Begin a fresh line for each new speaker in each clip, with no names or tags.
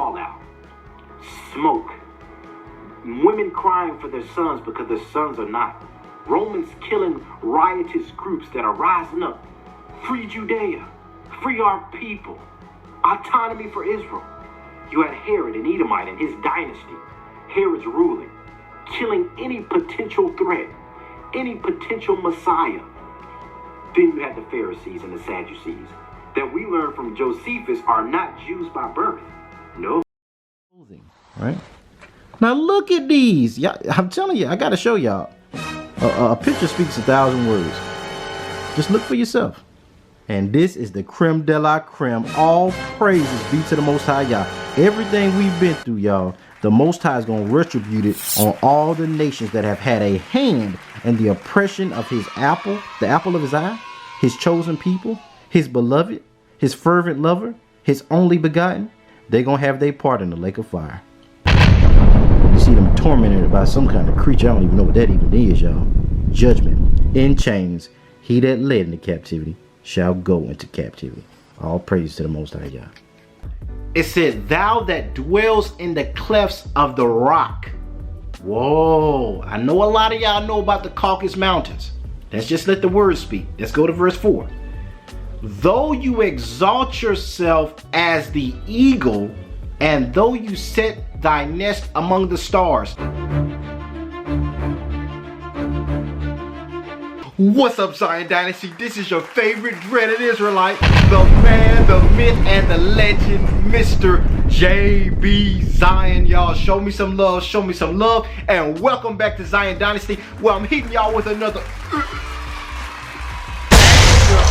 fallout, smoke, women crying for their sons because their sons are not, Romans killing riotous groups that are rising up. Free Judea, free our people, autonomy for Israel. You had Herod, an Edomite, and his dynasty. Herod's ruling, killing any potential threat, any potential Messiah. Then you had the Pharisees and the Sadducees that we learn from Josephus are not Jews by birth. No.
Right? Now look at these. I'm telling you, I got to show y'all. A picture speaks 1,000 words. Just look for yourself. And this is the creme de la creme. All praises be to the Most High, y'all. Everything we've been through, y'all, the Most High is going to retribute it on all the nations that have had a hand in the oppression of his apple, the apple of his eye, his chosen people, his beloved, his fervent lover, his only begotten. They're going to have their part in the lake of fire. You see them tormented by some kind of creature. I don't even know what that even is, y'all. Judgment. In chains. He that led into captivity shall go into captivity. All praise to the Most High, y'all. It said, thou that dwells in the clefts of the rock. Whoa. I know a lot of y'all know about the Caucasus Mountains. Let's just let the words speak. Let's go to verse 4. Though you exalt yourself as the eagle, and though you set thy nest among the stars. What's up, Zion Dynasty? This is your favorite dreaded Israelite, the man, the myth, and the legend, Mr. JB Zion. Y'all, show me some love, and welcome back to Zion Dynasty, where I'm hitting y'all with another.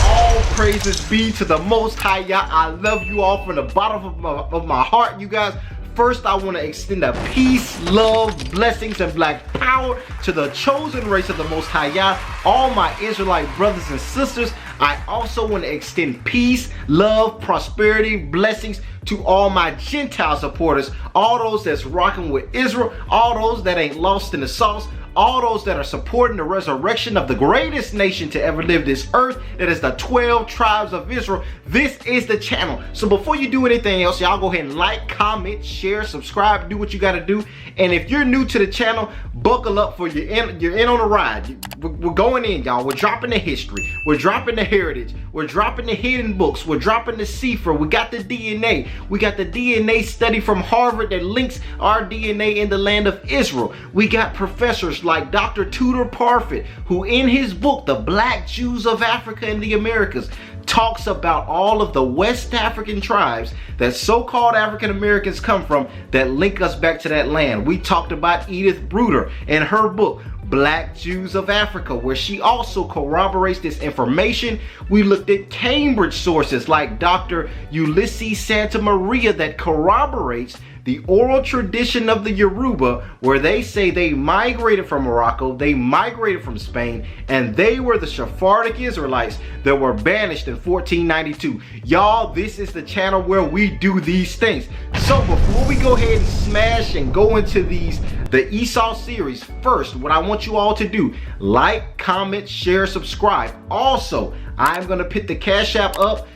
All praises be to the Most High, y'all. I love you all from the bottom of my heart, you guys. First, I want to extend a peace, love, blessings, and black power to the chosen race of the Most High Yah, all my Israelite brothers and sisters. I also want to extend peace, love, prosperity, blessings to all my Gentile supporters, all those that's rocking with Israel, all those that ain't lost in the sauce, all those that are supporting the resurrection of the greatest nation to ever live this earth, that is the 12 tribes of Israel. This is the channel. So before you do anything else, y'all go ahead and like, comment, share, subscribe, do what you got to do. And if you're new to the channel, buckle up, for you're in on a ride. We're going in, y'all. We're dropping the history. We're dropping the heritage. We're dropping the hidden books. We're dropping the Sefer. We got the DNA. We got the DNA study from Harvard that links our DNA in the land of Israel. We got professors like Dr. Tudor Parfit, who in his book, The Black Jews of Africa and the Americas, talks about all of the West African tribes that so-called African Americans come from that link us back to that land. We talked about Edith Bruder in her book, Black Jews of Africa, where she also corroborates this information. We looked at Cambridge sources like Dr. Ulysses Santa Maria that corroborates the oral tradition of the Yoruba, where they say they migrated from Morocco, they migrated from Spain, and they were the Sephardic Israelites that were banished in 1492. Y'all, this is the channel where we do these things. So before we go ahead and smash and go into the ESAU series, first, what I want you all to do, like, comment, share, subscribe. Also, I'm gonna put the Cash App up.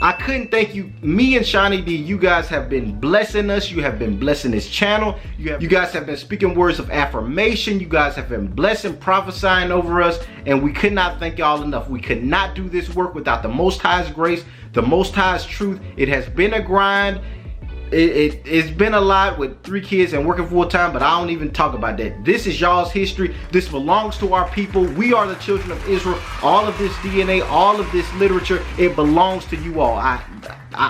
I couldn't thank you. Me and Shani D, you guys have been blessing us. You have been blessing this channel. You guys have been speaking words of affirmation. You guys have been blessing, prophesying over us, and we could not thank y'all enough. We could not do this work without the Most High's grace, the Most High's truth. It has been a grind. It's been a lot with 3 kids and working full time, but I don't even talk about that. This is y'all's history. This belongs to our people. We are the children of Israel. All of this DNA, all of this literature, it belongs to you all. I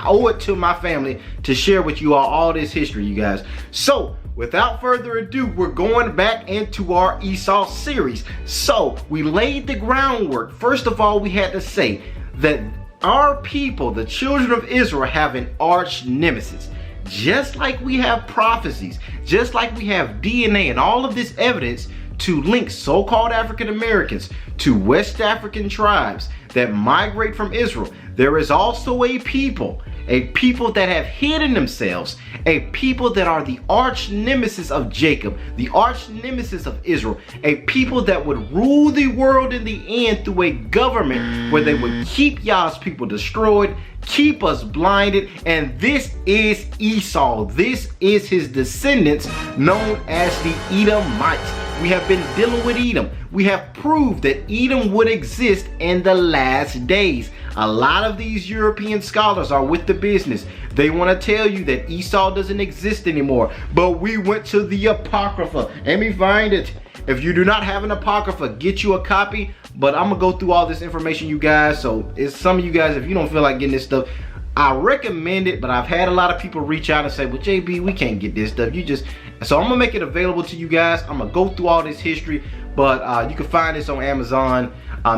owe it to my family to share with you all this history, you guys. So without further ado, we're going back into our ESAU series. So we laid the groundwork. First of all, we had to say that our people, the children of Israel, have an arch nemesis. Just like we have prophecies, just like we have DNA and all of this evidence to link so-called African Americans to West African tribes that migrate from Israel, there is also a people, a people that have hidden themselves, a people that are the arch nemesis of Jacob, the arch nemesis of Israel, a people that would rule the world in the end through a government where they would keep Yah's people destroyed, keep us blinded. And this is Esau. This is his descendants, known as the Edomites. We have been dealing with Edom. We have proved that Edom would exist in the last days. A lot of these European scholars are with the business. They want to tell you that Esau doesn't exist anymore. But we went to the Apocrypha. Let me find it. If you do not have an Apocrypha, get you a copy. But I'm going to go through all this information, you guys. So it's some of you guys, if you don't feel like getting this stuff, I recommend it. But I've had a lot of people reach out and say, well, JB, we can't get this stuff. So I'm going to make it available to you guys. I'm going to go through all this history. But you can find this on Amazon.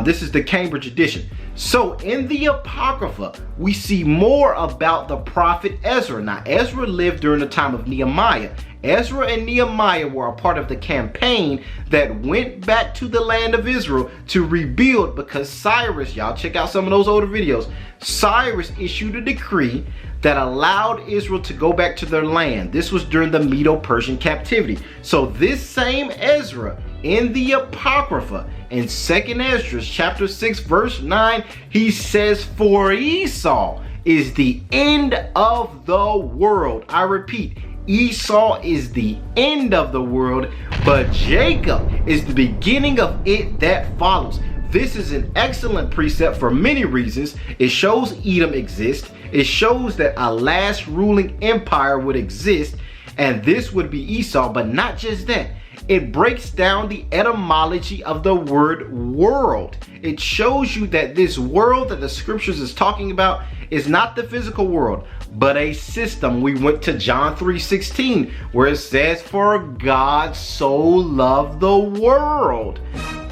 This is the Cambridge edition. So in the Apocrypha, we see more about the prophet Ezra. Now, Ezra lived during the time of Nehemiah. Ezra and Nehemiah were a part of the campaign that went back to the land of Israel to rebuild, because Cyrus, y'all check out some of those older videos, Cyrus issued a decree that allowed Israel to go back to their land. This was during the Medo-Persian captivity. So this same Ezra in the Apocrypha, in 2nd Esdras chapter 6 verse 9, he says, for Esau is the end of the world. I repeat, Esau is the end of the world, but Jacob is the beginning of it that follows. This is an excellent precept for many reasons. It shows Edom exists. It shows that a last ruling empire would exist, and this would be Esau. But not just that, it breaks down the etymology of the word world. It shows you that this world that the scriptures is talking about is not the physical world, but a system. We went to John 3:16, where it says, for God so loved the world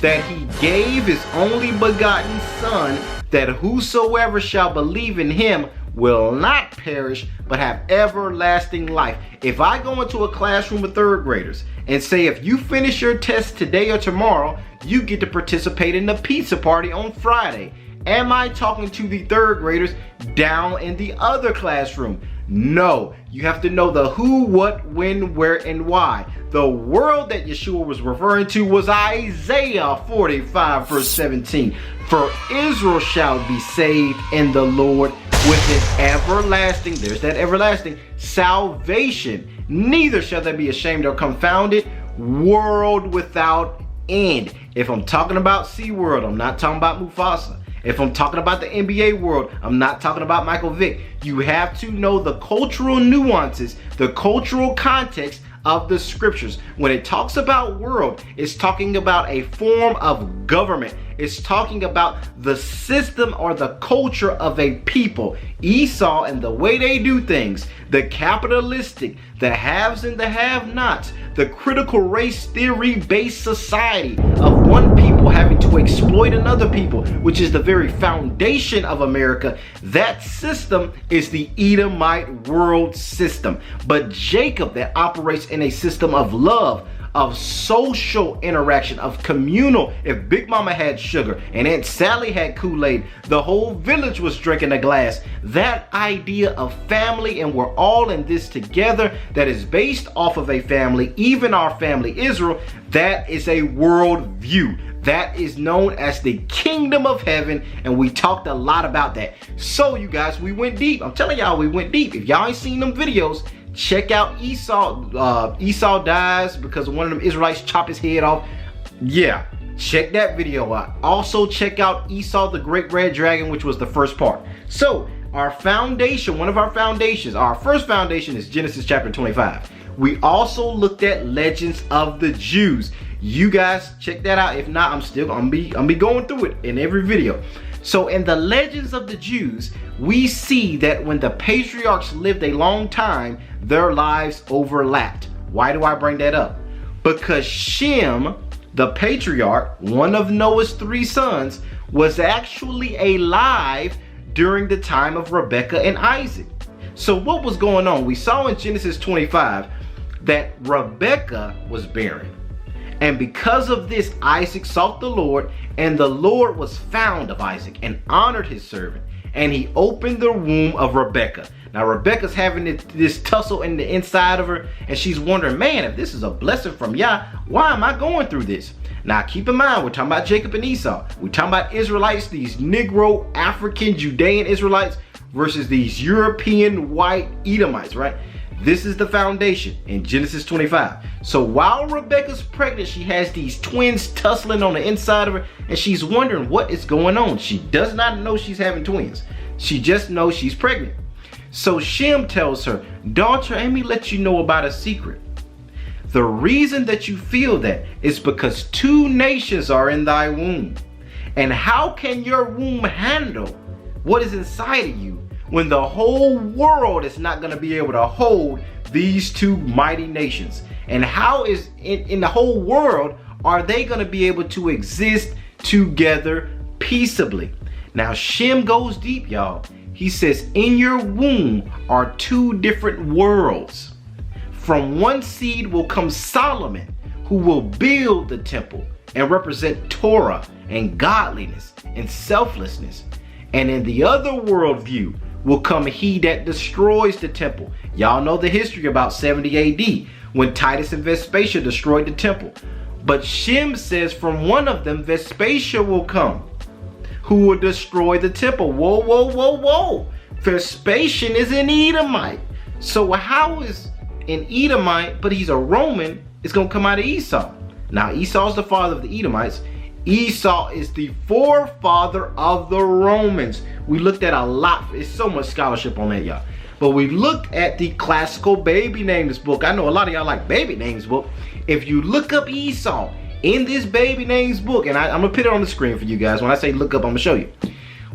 that he gave his only begotten son, that whosoever shall believe in him will not perish, but have everlasting life. If I go into a classroom of 3rd graders and say, if you finish your test today or tomorrow, you get to participate in the pizza party on Friday, am I talking to the 3rd graders down in the other classroom? No, you have to know the who, what, when, where, and why. The world that Yeshua was referring to was Isaiah 45 verse 17. For Israel shall be saved in the Lord with an everlasting, there's that everlasting, salvation. Neither shall they be ashamed or confounded, world without end. If I'm talking about SeaWorld, I'm not talking about Mufasa. If I'm talking about the NBA world, I'm not talking about Michael Vick. You have to know the cultural nuances, the cultural context of the scriptures. When it talks about world, it's talking about a form of government. It's talking about the system or the culture of a people. Esau and the way they do things, the capitalistic, the haves and the have-nots, the critical race theory based society of one people having to exploit another people, which is the very foundation of America. That system is the Edomite world system. But Jacob, that operates in a system of love, of social interaction, of communal. If Big Mama had sugar and Aunt Sally had Kool-Aid, the whole village was drinking a glass. That idea of family, and we're all in this together, that is based off of a family, even our family Israel, that is a world view. That is known as the kingdom of heaven, and we talked a lot about that. So you guys, we went deep. I'm telling y'all, we went deep. If y'all ain't seen them videos, check out Esau. Esau dies because one of them Israelites chop his head off. Yeah, check that video out. Also check out Esau the Great Red Dragon, which was the first part. So our foundation, one of our foundations, our first foundation is Genesis chapter 25. We also looked at Legends of the Jews. You guys check that out. If not, I'm gonna be going through it in every video. So in the Legends of the Jews, we see that when the patriarchs lived a long time, their lives overlapped. Why do I bring that up? Because Shem, the patriarch, one of Noah's 3 sons, was actually alive during the time of Rebekah and Isaac. So what was going on? We saw in Genesis 25 that Rebekah was barren. And because of this, Isaac sought the Lord, and the Lord was found of Isaac and honored his servant. and he opened the womb of Rebecca. Now Rebecca's having this tussle in the inside of her, and she's wondering, man, if this is a blessing from Yah, why am I going through this? Now keep in mind, we're talking about Jacob and Esau. We're talking about Israelites, these Negro, African, Judean Israelites versus these European white Edomites, right? This is the foundation in Genesis 25. So while Rebecca's pregnant, she has these twins tussling on the inside of her, and she's wondering what is going on. She does not know she's having twins. She just knows she's pregnant. So Shem tells her, daughter, let me let you know about a secret. The reason that you feel that is because 2 nations are in thy womb. And how can your womb handle what is inside of you when the whole world is not going to be able to hold these 2 mighty nations? And how is in the whole world are they going to be able to exist together peaceably? Now Shem goes deep, y'all. He says, in your womb are 2 different worlds. From one seed will come Solomon, who will build the temple and represent Torah and godliness and selflessness. And in the other worldview will come he that destroys the temple. Y'all know the history about 70 AD when Titus and Vespasian destroyed the temple. But Shem says from one of them Vespasian will come, who will destroy the temple. Whoa, whoa, whoa, whoa. Vespasian is an Edomite. So how is an Edomite, but he's a Roman, is going to come out of Esau? Now Esau's the father of the Edomites. Esau is the forefather of the Romans. We looked at a lot. It's so much scholarship on that, y'all. But we looked at the classical baby names book. I know a lot of y'all like baby names book. If you look up Esau in this baby names book, and I'm gonna put it on the screen for you guys. When I say look up, I'm gonna show you.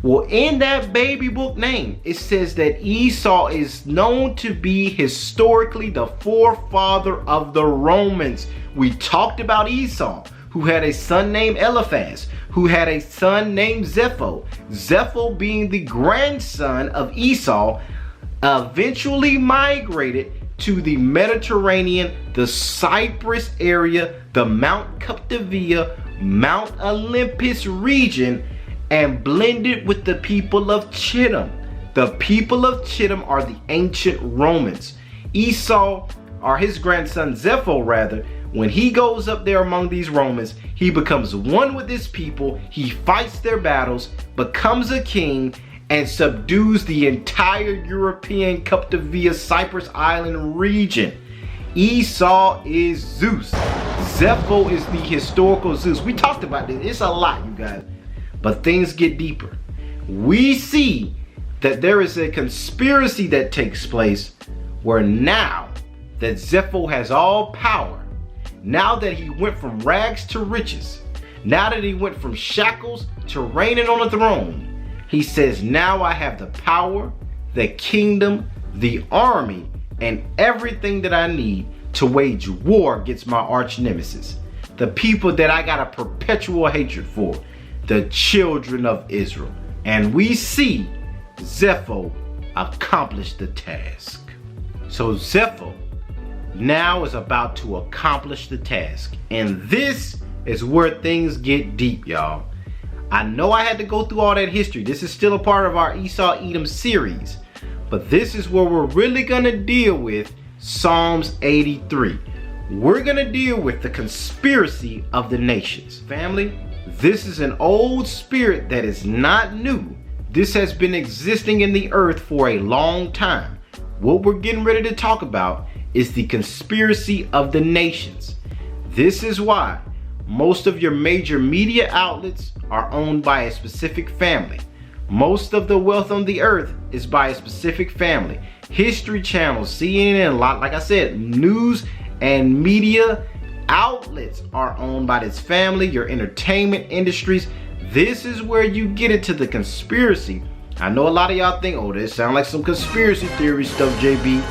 Well, in that baby book name, it says that Esau is known to be historically the forefather of the Romans. We talked about Esau, who had a son named Eliphaz, who had a son named Zepho. Zepho being the grandson of Esau, eventually migrated to the Mediterranean, the Cyprus area, the Mount Captivia, Mount Olympus region, and blended with the people of Chittim. The people of Chittim are the ancient Romans. Esau, or his grandson Zepho rather, when he goes up there among these Romans, he becomes one with his people, he fights their battles, becomes a king, and subdues the entire European Captivia Cyprus Island region. Esau is Zeus. Zepho is the historical Zeus. We talked about this. It's a lot, you guys. But things get deeper. We see that there is a conspiracy that takes place where now that Zepho has all power, now that he went from rags to riches, now that he went from shackles to reigning on the throne, he says, now I have the power, the kingdom, the army, and everything that I need to wage war against my arch nemesis, the people that I got a perpetual hatred for, the children of Israel. And we see Zepho accomplish the task. So Zepho now is about to accomplish the task. And this is where things get deep, y'all. I know I had to go through all that history. This is still a part of our Esau Edom series. But this is where we're really going to deal with Psalms 83. We're going to deal with the conspiracy of the nations. Family, this is an old spirit that is not new. This has been existing in the earth for a long time. What we're getting ready to talk about is the conspiracy of the nations. This is why most of your major media outlets are owned by a specific family. Most of the wealth on the earth is by a specific family. History channels, CNN, a lot, like I said, news and media outlets are owned by this family. Your entertainment industries. This is where you get into the conspiracy. I know a lot of y'all think, oh, this sounds like some conspiracy theory stuff, JB.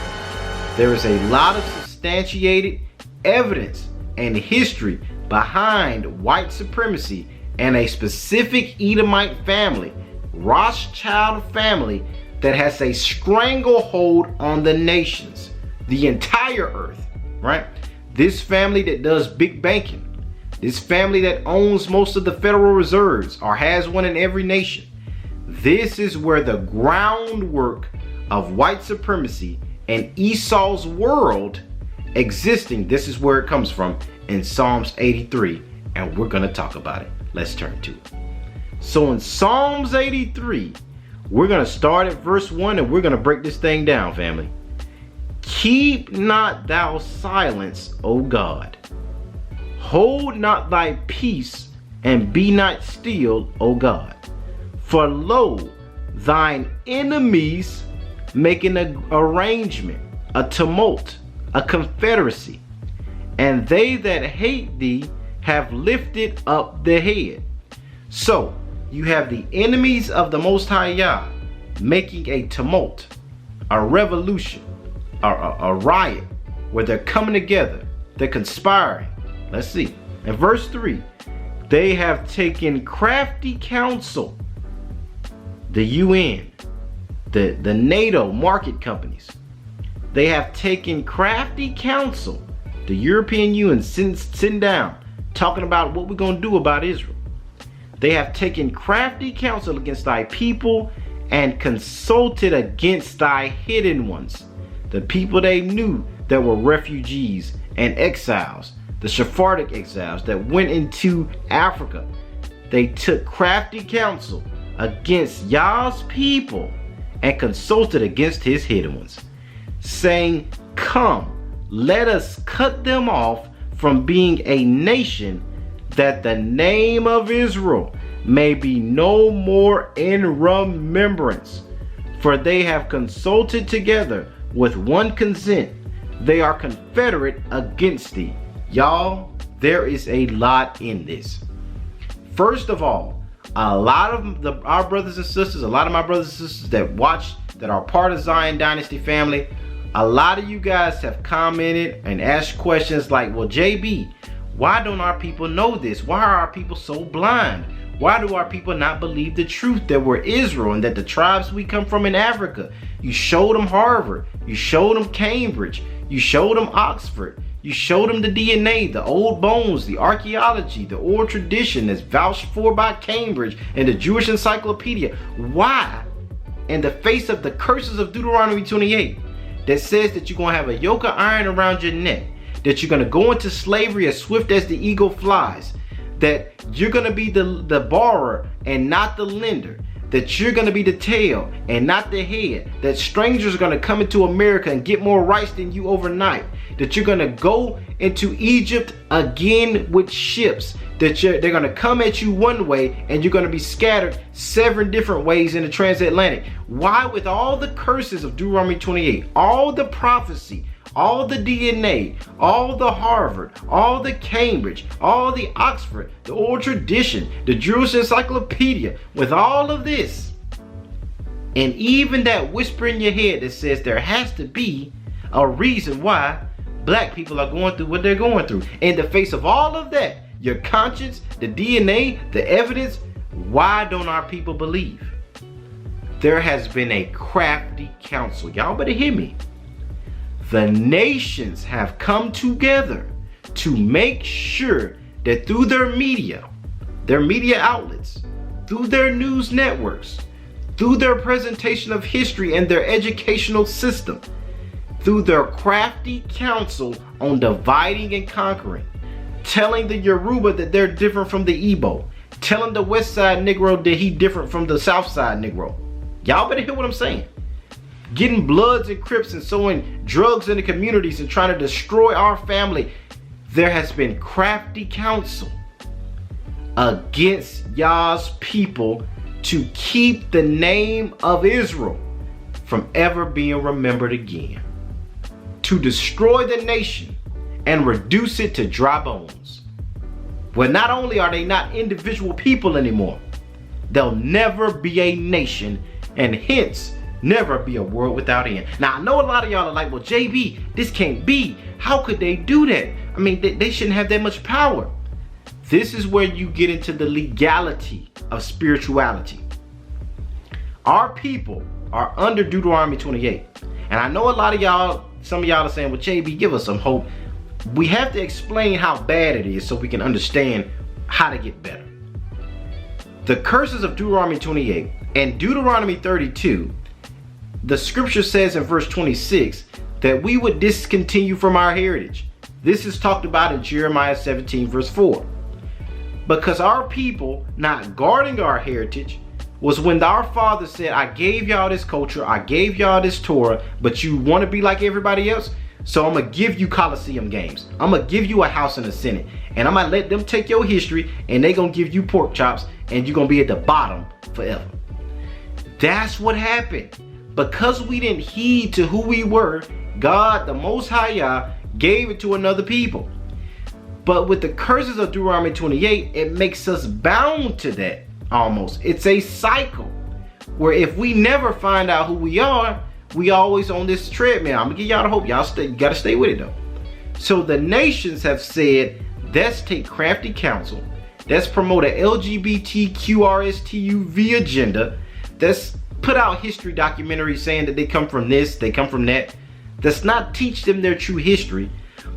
There is a lot of substantiated evidence and history behind white supremacy and a specific Edomite family, Rothschild family, that has a stranglehold on the nations, the entire earth, right? This family that does big banking, this family that owns most of the Federal Reserves or has one in every nation. This is where the groundwork of white supremacy and Esau's world existing, this is where it comes from in Psalms 83, and we're going to talk about it. Let's turn to it. So in Psalms 83, we're going to start at verse 1 and we're going to break this thing down, family. Keep not thou silence, O God. Hold not thy peace, and be not still, O God. For lo, thine enemies make an arrangement, a tumult, a confederacy, and they that hate thee have lifted up their head. So you have the enemies of the Most High Yah making a tumult, a revolution, a riot, where they're coming together, they're conspiring. Let's see. In verse 3, they have taken crafty counsel, the UN, the NATO market companies. They have taken crafty counsel, the European Union sitting down, talking about what we're going to do about Israel. They have taken crafty counsel against thy people and consulted against thy hidden ones, the people they knew that were refugees and exiles, the Sephardic exiles that went into Africa. They took crafty counsel against Yah's people and consulted against his hidden ones, saying, come, let us cut them off from being a nation, that the name of Israel may be no more in remembrance. For they have consulted together with one consent. They are confederate against thee. Y'all, there is a lot in this. First of all, a lot of our brothers and sisters, a lot of my brothers and sisters that watch, that are part of Zion Dynasty family, a lot of you guys have commented and asked questions like, well, JB, why don't our people know this? Why are our people so blind? Why do our people not believe the truth that we're Israel and that the tribes we come from in Africa? You showed them Harvard, you showed them Cambridge, you showed them Oxford, you showed them the DNA, the old bones, the archaeology, the oral tradition that's vouched for by Cambridge and the Jewish Encyclopedia. Why, in the face of the curses of Deuteronomy 28, that says that you're going to have a yoke of iron around your neck, that you're going to go into slavery as swift as the eagle flies, that you're going to be the borrower and not the lender, that you're going to be the tail and not the head, that strangers are going to come into America and get more rights than you overnight, that you're going to go into Egypt again with ships, that they're going to come at you one way and you're going to be scattered 7 different ways in the transatlantic. Why, with all the curses of Deuteronomy 28, all the prophecy, all the DNA, all the Harvard, all the Cambridge, all the Oxford, the oral tradition, the Jewish Encyclopedia, with all of this, and even that whisper in your head that says there has to be a reason why black people are going through what they're going through. In the face of all of that, your conscience, the DNA, the evidence, why don't our people believe? There has been a crafty counsel. Y'all better hear me. The nations have come together to make sure that through their media outlets, through their news networks, through their presentation of history and their educational system, through their crafty counsel on dividing and conquering, telling the Yoruba that they're different from the Igbo, telling the West Side Negro that he different from the South Side Negro. Y'all better hear what I'm saying. Getting Bloods and Crips and sowing drugs in the communities and trying to destroy our family. There has been crafty counsel against Yah's people to keep the name of Israel from ever being remembered again, to destroy the nation and reduce it to dry bones. Well, not only are they not individual people anymore, they'll never be a nation, and hence never be a world without end. Now, I know a lot of y'all are like, well, JB, this can't be. How could they do that? I mean, they shouldn't have that much power. This is where you get into the legality of spirituality. Our people are under Deuteronomy 28. And I know a lot of y'all, some of y'all are saying, well, JB, give us some hope. We have to explain how bad it is so we can understand how to get better. The curses of Deuteronomy 28 In Deuteronomy 32, the scripture says in verse 26 that we would discontinue from our heritage. This is talked about in Jeremiah 17 verse 4. Because our people not guarding our heritage was when our father said, I gave y'all this culture, I gave y'all this Torah, but you want to be like everybody else? So I'm going to give you Coliseum games. I'm going to give you a House and a Senate. And I'm going to let them take your history and they're going to give you pork chops and you're going to be at the bottom forever. That's what happened. Because we didn't heed to who we were, God, the Most High Yah, gave it to another people. But with the curses of Deuteronomy 28, it makes us bound to that almost. It's a cycle where if we never find out who we are, we always on this treadmill. I'm gonna give y'all the hope. Y'all gotta stay with it though. So the nations have said, let's take Crafty Council. Let's promote a LGBTQRSTUV agenda. Let's put out history documentaries saying that they come from this, they come from that. Let's not teach them their true history.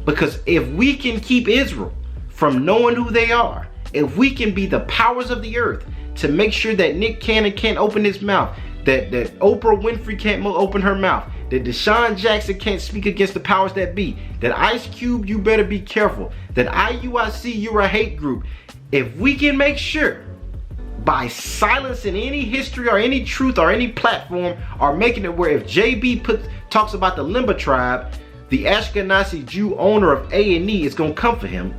Because if we can keep Israel from knowing who they are, if we can be the powers of the earth to make sure that Nick Cannon can't open his mouth, that Oprah Winfrey can't open her mouth, that Deshaun Jackson can't speak against the powers that be, that Ice Cube, you better be careful, that IUIC, you're a hate group. If we can make sure by silencing any history or any truth or any platform, or making it where if JB talks about the Limba tribe, the Ashkenazi Jew owner of A&E is going to come for him.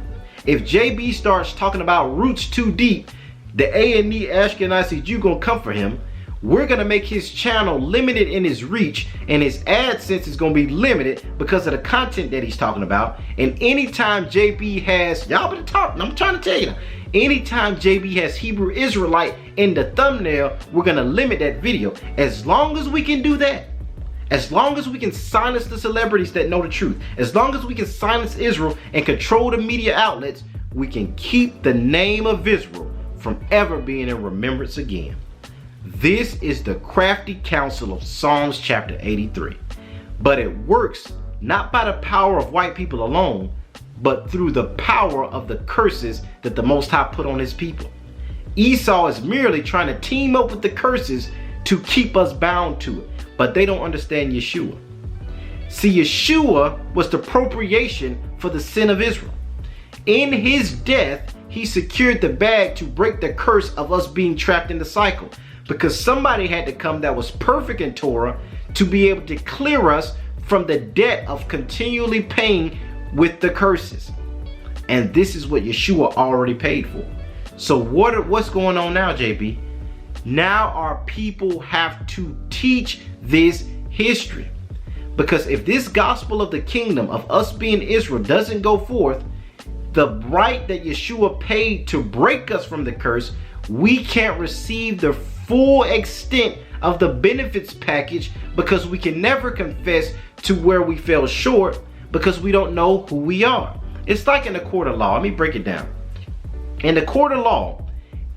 If JB starts talking about roots too deep, the A&E Ashkenazi Jew going to come for him. We're going to make his channel limited in his reach, and his AdSense is going to be limited because of the content that he's talking about. And anytime JB has, y'all better talk, I'm trying to tell you, anytime JB has Hebrew Israelite in the thumbnail, we're going to limit that video. As long as we can do that, as long as we can silence the celebrities that know the truth, as long as we can silence Israel and control the media outlets, we can keep the name of Israel from ever being in remembrance again. This is the Crafty Council of Psalms chapter 83. But it works not by the power of white people alone, but through the power of the curses that the Most High put on his people. Esau is merely trying to team up with the curses to keep us bound to it. But they don't understand Yeshua. See, Yeshua was the propitiation for the sin of Israel. In his death, he secured the bag to break the curse of us being trapped in the cycle. Because somebody had to come that was perfect in Torah to be able to clear us from the debt of continually paying with the curses. And this is what Yeshua already paid for. So what's going on now, JB? Now our people have to teach this history. Because if this gospel of the kingdom of us being Israel doesn't go forth, the right that Yeshua paid to break us from the curse, we can't receive the full extent of the benefits package, because we can never confess to where we fell short because we don't know who we are. It's like in the court of law. Let me break it down. In the court of law,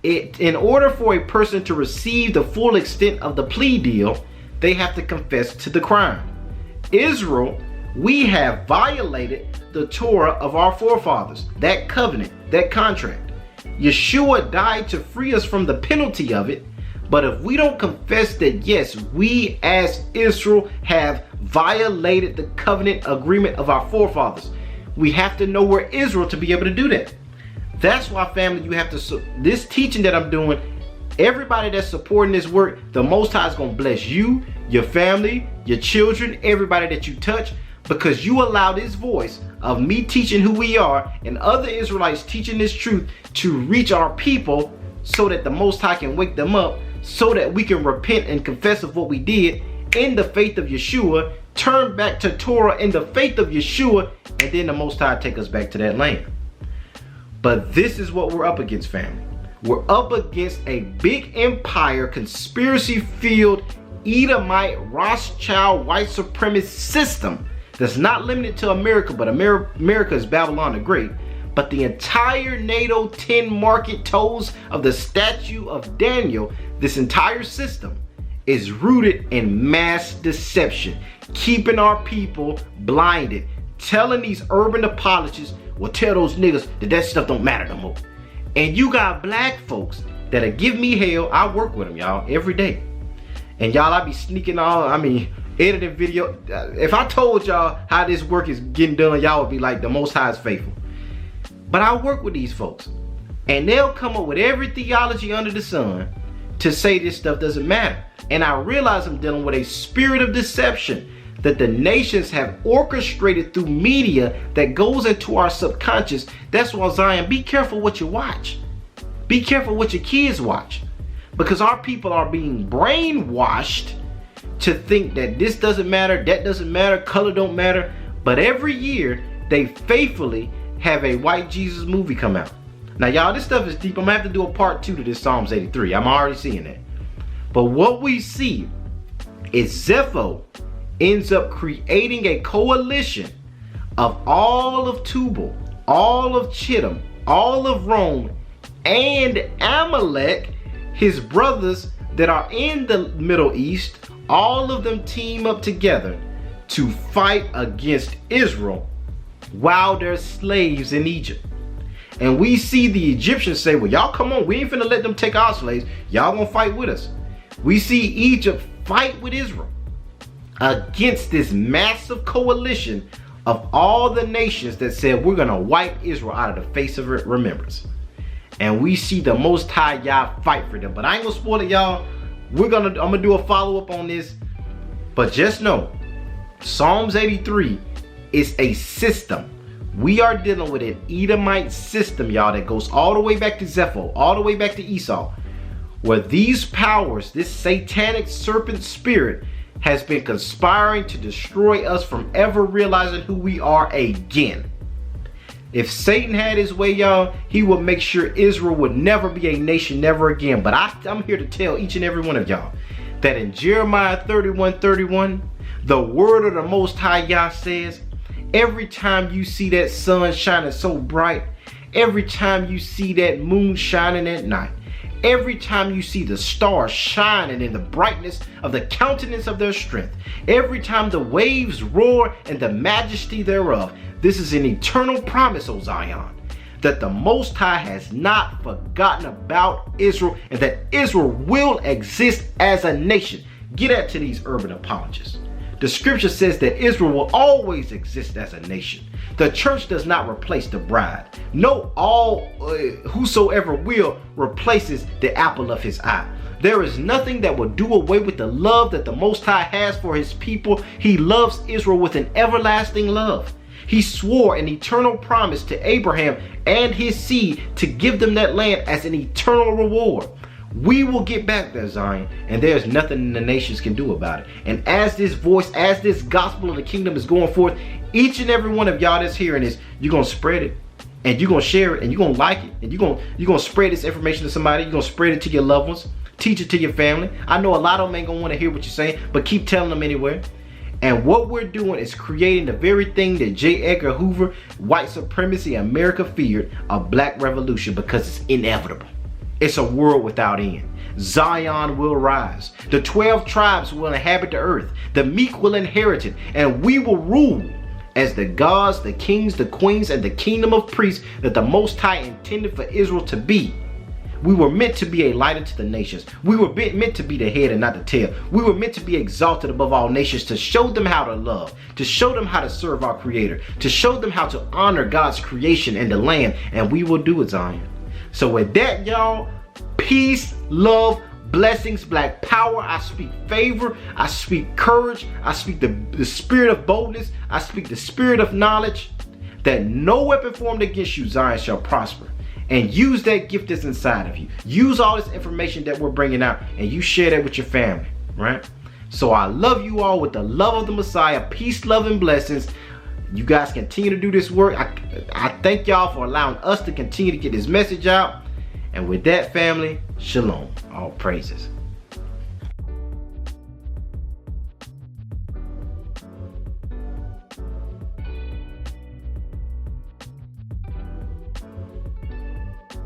in order for a person to receive the full extent of the plea deal, they have to confess to the crime. Israel, we have violated the Torah of our forefathers, that covenant, that contract. Yeshua died to free us from the penalty of it. But if we don't confess that, yes, we as Israel have violated the covenant agreement of our forefathers, we have to know we're Israel to be able to do that. That's why, family, you have to, this teaching that I'm doing, everybody that's supporting this work, the Most High is going to bless you, your family, your children, everybody that you touch, because you allow this voice of me teaching who we are and other Israelites teaching this truth to reach our people, so that the Most High can wake them up, so that we can repent and confess of what we did in the faith of Yeshua, turn back to Torah in the faith of Yeshua, and then the Most High take us back to that land. But this is what we're up against, family. We're up against a big empire, conspiracy-filled, Edomite, Rothschild, white supremacist system that's not limited to America, but America is Babylon the Great. But the entire NATO 10 market toes of the statue of Daniel, this entire system is rooted in mass deception, keeping our people blinded, telling these urban apologists, well, tell those niggas that stuff don't matter no more. And you got black folks that'll give me hell, I work with them, y'all, every day. And y'all, I be sneaking editing video. If I told y'all how this work is getting done, y'all would be like, the Most High is faithful. But I work with these folks, and they'll come up with every theology under the sun to say this stuff doesn't matter. And I realize I'm dealing with a spirit of deception that the nations have orchestrated through media that goes into our subconscious. That's why, Zion, be careful what you watch. Be careful what your kids watch. Because our people are being brainwashed to think that this doesn't matter, that doesn't matter, color don't matter. But every year, they faithfully have a white Jesus movie come out. Now, y'all, this stuff is deep. I'm gonna have to do a part 2 to this Psalms 83. I'm already seeing that. But what we see is Zepho ends up creating a coalition of all of Tubal, all of Chittim, all of Rome, and Amalek, his brothers that are in the Middle East. All of them team up together to fight against Israel while they're slaves in Egypt. And we see the Egyptians say, well, y'all come on, we ain't finna let them take our slaves. Y'all gonna fight with us. We see Egypt fight with Israel against this massive coalition of all the nations that said we're gonna wipe Israel out of the face of remembrance. And we see the Most High Yah fight for them. But I ain't gonna spoil it, y'all. I'm gonna do a follow-up on this. But just know, Psalms 83 is a system. We are dealing with an Edomite system, y'all, that goes all the way back to Zepho, all the way back to Esau, where these powers, this satanic serpent spirit, has been conspiring to destroy us from ever realizing who we are again. If Satan had his way, y'all, he would make sure Israel would never be a nation, never again. But I'm here to tell each and every one of y'all that in Jeremiah 31:31, the word of the Most High Yah says, every time you see that sun shining so bright, every time you see that moon shining at night, every time you see the stars shining in the brightness of the countenance of their strength, every time the waves roar in the majesty thereof, this is an eternal promise, O Zion, that the Most High has not forgotten about Israel and that Israel will exist as a nation. Get at to these urban apologists. The scripture says that Israel will always exist as a nation. The church does not replace the bride. No, whosoever will replaces the apple of his eye. There is nothing that will do away with the love that the Most High has for his people. He loves Israel with an everlasting love. He swore an eternal promise to Abraham and his seed to give them that land as an eternal reward. We will get back there, Zion, and there's nothing the nations can do about it. And as this voice, as this gospel of the kingdom is going forth, each and every one of y'all that's hearing this, you're going to spread it, and you're going to share it, and you're going to like it, and you're going to spread this information to somebody. You're going to spread it to your loved ones, teach it to your family. I know a lot of them ain't going to want to hear what you're saying, but keep telling them anyway. And what we're doing is creating the very thing that J. Edgar Hoover, white supremacy, America feared, a black revolution, because it's inevitable. It's a world without end. Zion will rise. The 12 tribes will inhabit the earth. The meek will inherit it. And we will rule as the gods, the kings, the queens, and the kingdom of priests that the Most High intended for Israel to be. We were meant to be a light unto the nations. We were meant to be the head and not the tail. We were meant to be exalted above all nations, to show them how to love, to show them how to serve our Creator, to show them how to honor God's creation and the land. And we will do it, Zion. So with that, y'all, peace, love, blessings, black power. I speak favor. I speak courage. I speak the spirit of boldness. I speak the spirit of knowledge, that no weapon formed against you, Zion, shall prosper. And use that gift that's inside of you. Use all this information that we're bringing out, and you share that with your family, right? So I love you all with the love of the Messiah. Peace, love, and blessings. You guys continue to do this work. I thank y'all for allowing us to continue to get this message out. And with that, family, shalom. All praises.